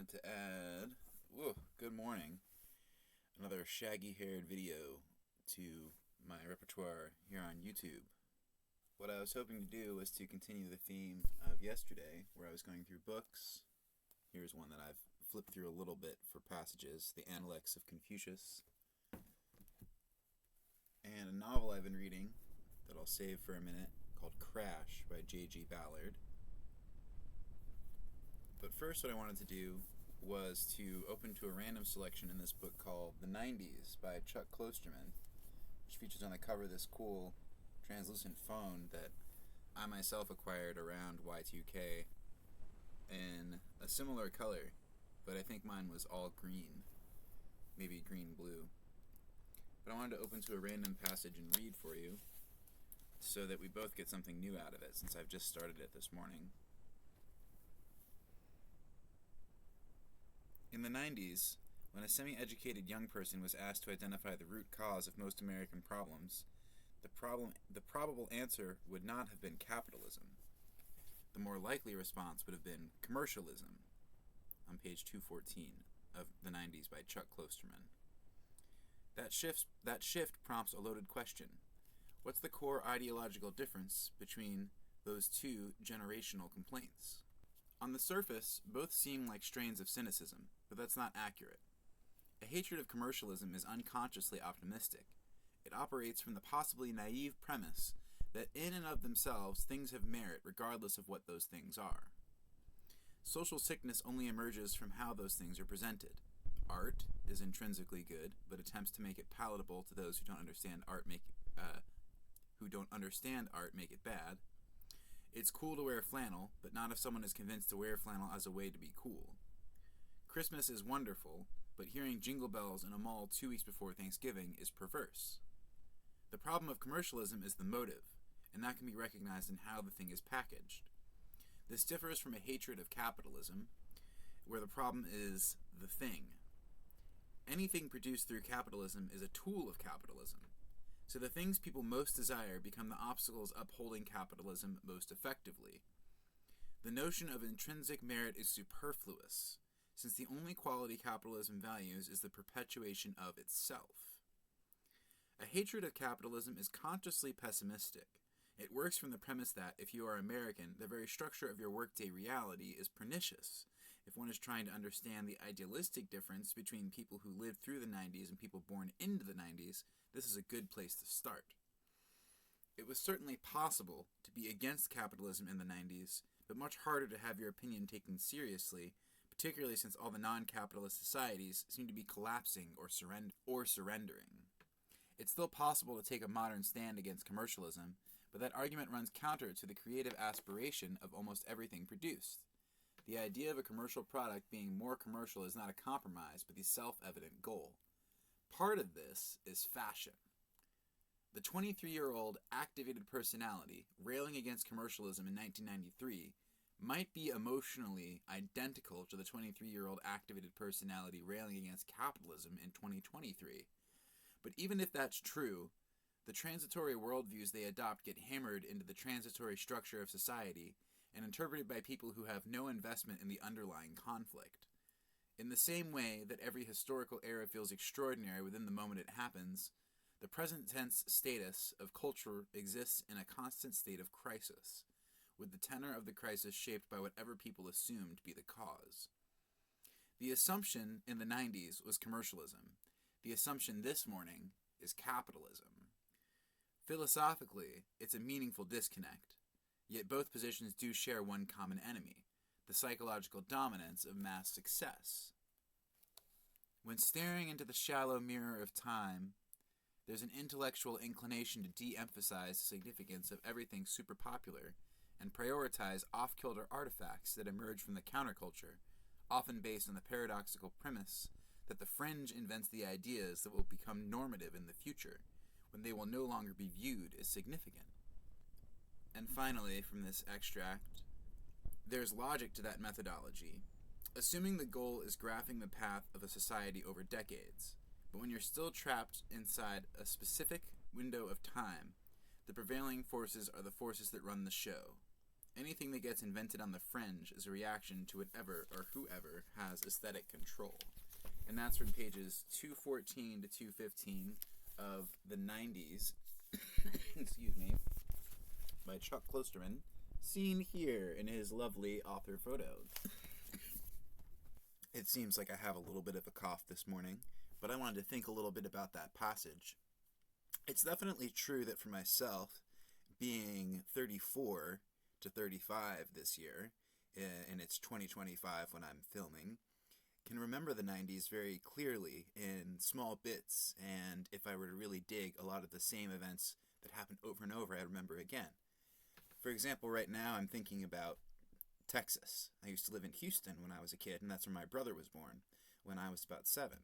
wanted to add, good morning, another shaggy-haired video to my repertoire here on YouTube. What I was hoping to do was to continue the theme of yesterday, where I was going through books. Here's one that I've flipped through a little bit for passages, The Analects of Confucius, and a novel I've been reading that I'll save for a minute called Crash by J.G. Ballard. But first, what I wanted to do was to open to a random selection in this book called The 90s by Chuck Klosterman, which features on the cover this cool translucent phone that I myself acquired around Y2K in a similar color, but I think mine was all green, maybe green-blue. But I wanted to open to a random passage and read for you so that we both get something new out of it, since I've just started it this morning. In the 90s, when a semi-educated young person was asked to identify the root cause of most American problems, the probable answer would not have been capitalism. The more likely response would have been commercialism, on page 214 of The 90s by Chuck Klosterman. That shift prompts a loaded question. What's the core ideological difference between those two generational complaints? On the surface, both seem like strains of cynicism, but that's not accurate. A hatred of commercialism is unconsciously optimistic. It operates from the possibly naive premise that in and of themselves things have merit regardless of what those things are. Social sickness only emerges from how those things are presented. Art is intrinsically good, but attempts to make it palatable to those who don't understand art make it bad. It's cool to wear flannel, but not if someone is convinced to wear flannel as a way to be cool. Christmas is wonderful, but hearing jingle bells in a mall 2 weeks before Thanksgiving is perverse. The problem of commercialism is the motive, and that can be recognized in how the thing is packaged. This differs from a hatred of capitalism, where the problem is the thing. Anything produced through capitalism is a tool of capitalism. So the things people most desire become the obstacles upholding capitalism most effectively. The notion of intrinsic merit is superfluous, since the only quality capitalism values is the perpetuation of itself. A hatred of capitalism is consciously pessimistic. It works from the premise that, if you are American, the very structure of your workday reality is pernicious. If one is trying to understand the idealistic difference between people who lived through the 90s and people born into the 90s, this is a good place to start. It was certainly possible to be against capitalism in the 90s, but much harder to have your opinion taken seriously, particularly since all the non-capitalist societies seem to be collapsing or surrendering. It's still possible to take a modern stand against commercialism, but that argument runs counter to the creative aspiration of almost everything produced. The idea of a commercial product being more commercial is not a compromise, but the self-evident goal. Part of this is fashion. The 23-year-old activated personality railing against commercialism in 1993 might be emotionally identical to the 23-year-old activated personality railing against capitalism in 2023. But even if that's true, the transitory worldviews they adopt get hammered into the transitory structure of society and interpreted by people who have no investment in the underlying conflict. In the same way that every historical era feels extraordinary within the moment it happens, the present tense status of culture exists in a constant state of crisis, with the tenor of the crisis shaped by whatever people assume to be the cause. The assumption in the 90s was commercialism. The assumption this morning is capitalism. Philosophically, it's a meaningful disconnect, yet both positions do share one common enemy, the psychological dominance of mass success. When staring into the shallow mirror of time, there's an intellectual inclination to de-emphasize the significance of everything super popular and prioritize off-kilter artifacts that emerge from the counterculture, often based on the paradoxical premise that the fringe invents the ideas that will become normative in the future, when they will no longer be viewed as significant. And finally, from this extract, there's logic to that methodology, assuming the goal is graphing the path of a society over decades, but when you're still trapped inside a specific window of time, the prevailing forces are the forces that run the show. Anything that gets invented on the fringe is a reaction to whatever or whoever has aesthetic control. And that's from pages 214 to 215 of the 90s, excuse me, by Chuck Klosterman, seen here in his lovely author photo. It seems like I have a little bit of a cough this morning, but I wanted to think a little bit about that passage. It's definitely true that for myself, being 34 to 35 this year, and it's 2025 when I'm filming, can remember the 90s very clearly in small bits, and if I were to really dig, a lot of the same events that happened over and over, I remember again. For example, right now I'm thinking about Texas. I used to live in Houston when I was a kid, and that's where my brother was born when I was about 7.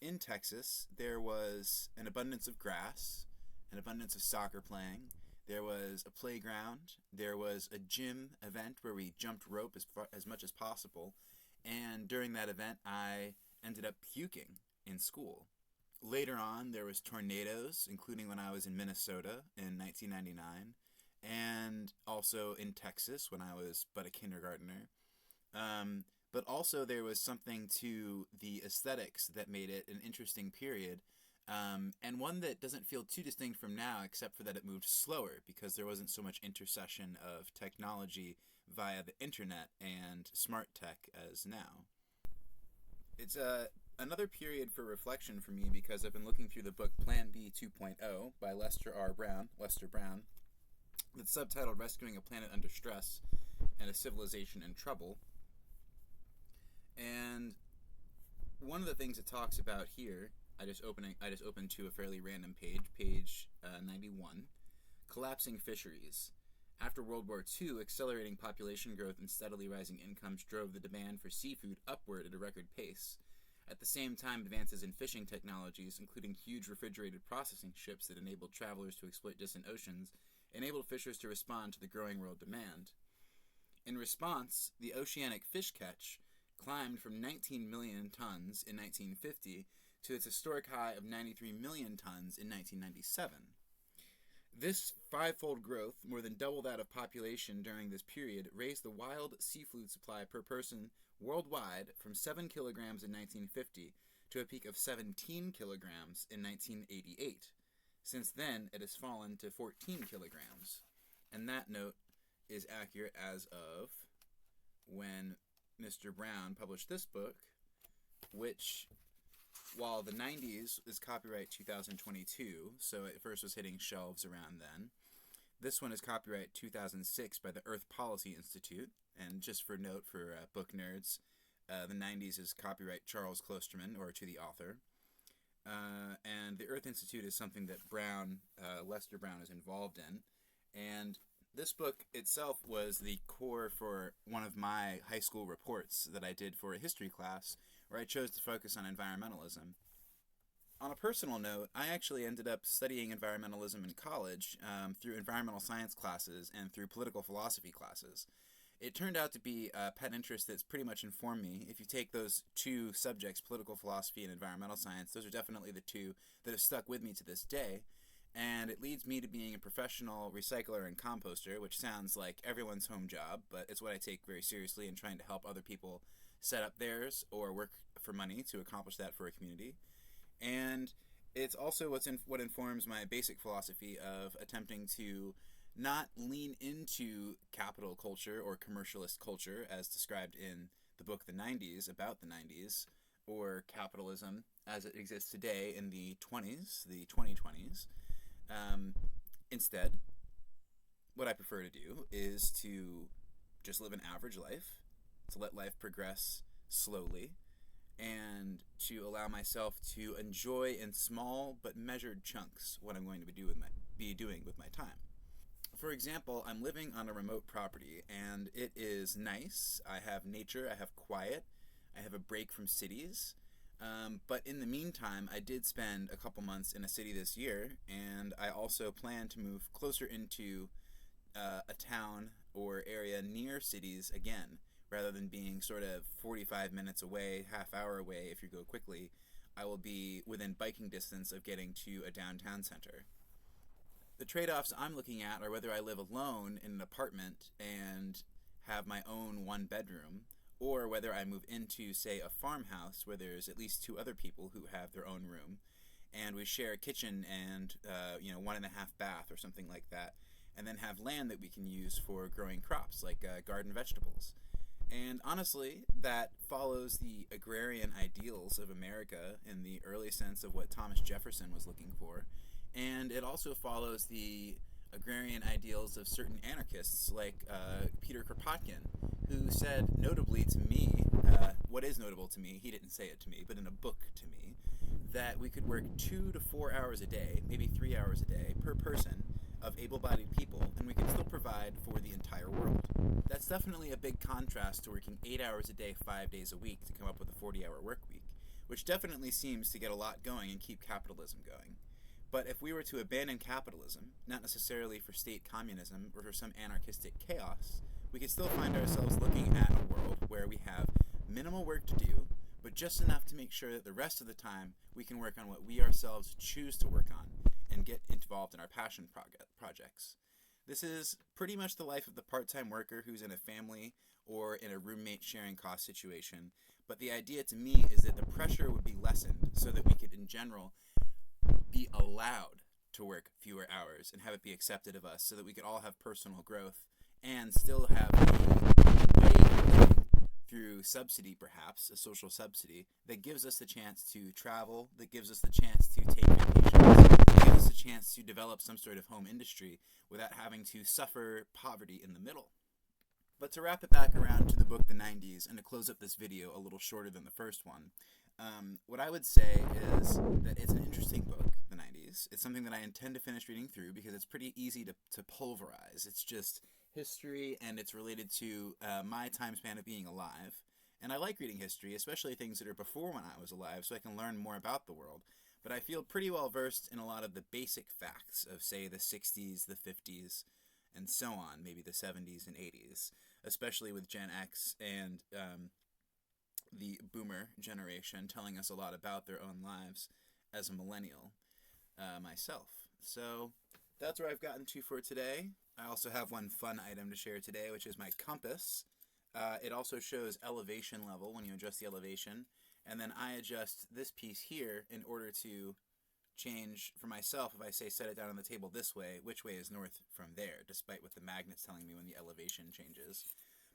In Texas, there was an abundance of grass, an abundance of soccer playing. There was a playground. There was a gym event where we jumped rope as much as possible. And during that event, I ended up puking in school. Later on, there was tornadoes, including when I was in Minnesota in 1999, and also in Texas when I was but a kindergartner. But also there was something to the aesthetics that made it an interesting period, and one that doesn't feel too distinct from now, except for that it moved slower because there wasn't so much intercession of technology via the internet and smart tech as now. It's another period for reflection for me because I've been looking through the book Plan B 2.0 by Lester Brown, that's subtitled Rescuing a Planet Under Stress and a Civilization in Trouble. And one of the things it talks about here, I just opened to a fairly random page 91, collapsing fisheries. After World War II, accelerating population growth and steadily rising incomes drove the demand for seafood upward at a record pace. At the same time, advances in fishing technologies, including huge refrigerated processing ships that enabled travelers to exploit distant oceans, enabled fishers to respond to the growing world demand. In response, the oceanic fish catch climbed from 19 million tons in 1950 to its historic high of 93 million tons in 1997. This five-fold growth, more than double that of population during this period, raised the wild seafood supply per person worldwide from 7 kilograms in 1950 to a peak of 17 kilograms in 1988. Since then, it has fallen to 14 kilograms. And that note is accurate as of when Mr. Brown published this book, which, while the 90s is copyright 2022, so it first was hitting shelves around then, this one is copyright 2006 by the Earth Policy Institute. And just for note for book nerds, the 90s is copyright Charles Klosterman, or to the author. And the Earth Institute is something that Lester Brown is involved in. And this book itself was the core for one of my high school reports that I did for a history class, where I chose to focus on environmentalism. On a personal note, I actually ended up studying environmentalism in college through environmental science classes and through political philosophy classes. It turned out to be a pet interest that's pretty much informed me. If you take those two subjects, political philosophy and environmental science, those are definitely the two that have stuck with me to this day. And it leads me to being a professional recycler and composter, which sounds like everyone's home job, but it's what I take very seriously in trying to help other people set up theirs or work for money to accomplish that for a community. And it's also what informs my basic philosophy of attempting to not lean into capital culture or commercialist culture as described in the book The 90s, about the 90s, or capitalism as it exists today in the 2020s. Instead, what I prefer to do is to just live an average life, to let life progress slowly, and to allow myself to enjoy in small but measured chunks what I'm going to be doing with my time. For example, I'm living on a remote property, and it is nice. I have nature, I have quiet, I have a break from cities. But in the meantime, I did spend a couple months in a city this year, and I also plan to move closer into a town or area near cities again, rather than being sort of 45 minutes away, half hour away if you go quickly. I will be within biking distance of getting to a downtown center. The trade-offs I'm looking at are whether I live alone in an apartment and have my own one bedroom, or whether I move into, say, a farmhouse where there's at least two other people who have their own room, and we share a kitchen and 1.5 bath or something like that, and then have land that we can use for growing crops like garden vegetables. And honestly, that follows the agrarian ideals of America in the early sense of what Thomas Jefferson was looking for. And it also follows the agrarian ideals of certain anarchists like Peter Kropotkin, who said notably to me, what is notable to me, he didn't say it to me, but in a book to me, that we could work 2 to 4 hours a day, maybe 3 hours a day, per person of able-bodied people, and we can still provide for the entire world. That's definitely a big contrast to working 8 hours a day, 5 days a week to come up with a 40-hour work week, which definitely seems to get a lot going and keep capitalism going. But if we were to abandon capitalism, not necessarily for state communism or for some anarchistic chaos, we could still find ourselves looking at a world where we have minimal work to do, but just enough to make sure that the rest of the time we can work on what we ourselves choose to work on and get involved in our passion projects. This is pretty much the life of the part-time worker who's in a family or in a roommate sharing cost situation, but the idea to me is that the pressure would be lessened so that we could, in general, be allowed to work fewer hours and have it be accepted of us so that we could all have personal growth and still have a way of living through subsidy, perhaps, a social subsidy, that gives us the chance to travel, that gives us the chance to take vacations, that gives us a chance to develop some sort of home industry without having to suffer poverty in the middle. But to wrap it back around to the book The 90s, and to close up this video a little shorter than the first one, what I would say is that it's an interesting book, The 90s. It's something that I intend to finish reading through because it's pretty easy to pulverize. It's just history, and it's related to my time span of being alive. And I like reading history, especially things that are before when I was alive, so I can learn more about the world. But I feel pretty well versed in a lot of the basic facts of, say, the 60s, the 50s, and so on, maybe the 70s and 80s, especially with Gen X and the boomer generation telling us a lot about their own lives as a millennial myself. So that's where I've gotten to for today. I also have one fun item to share today, which is my compass. It also shows elevation level when you adjust the elevation, and then I adjust this piece here in order to change for myself. If I say set it down on the table this way, which way is north from there, despite what the magnet's telling me when the elevation changes.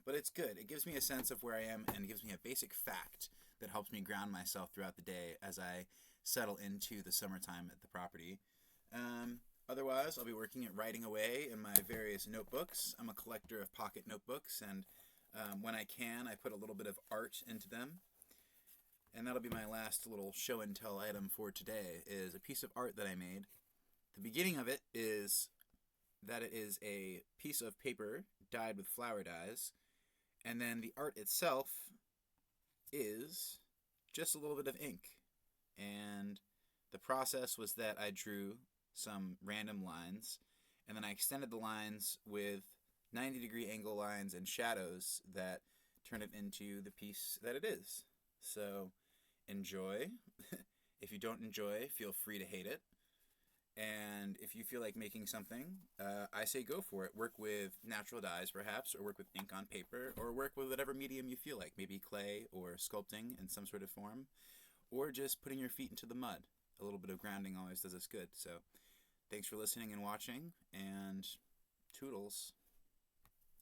But it's good. It gives me a sense of where I am, and it gives me a basic fact that helps me ground myself throughout the day as I settle into the summertime at the property. Otherwise, I'll be working at writing away in my various notebooks. I'm a collector of pocket notebooks, and when I can, I put a little bit of art into them. And that'll be my last little show and tell item for today, is a piece of art that I made. The beginning of it is that it is a piece of paper dyed with flower dyes, and then the art itself is just a little bit of ink. And the process was that I drew some random lines, and then I extended the lines with 90-degree angle lines and shadows that turn it into the piece that it is. So enjoy. If you don't enjoy, feel free to hate it. And if you feel like making something, I say go for it. Work with natural dyes, perhaps, or work with ink on paper, or work with whatever medium you feel like, maybe clay or sculpting in some sort of form, or just putting your feet into the mud. A little bit of grounding always does us good. So thanks for listening and watching, and toodles.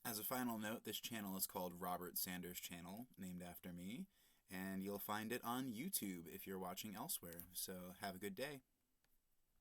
As a final note, this channel is called Robert Sanders Channel, named after me, and you'll find it on YouTube if you're watching elsewhere. So have a good day.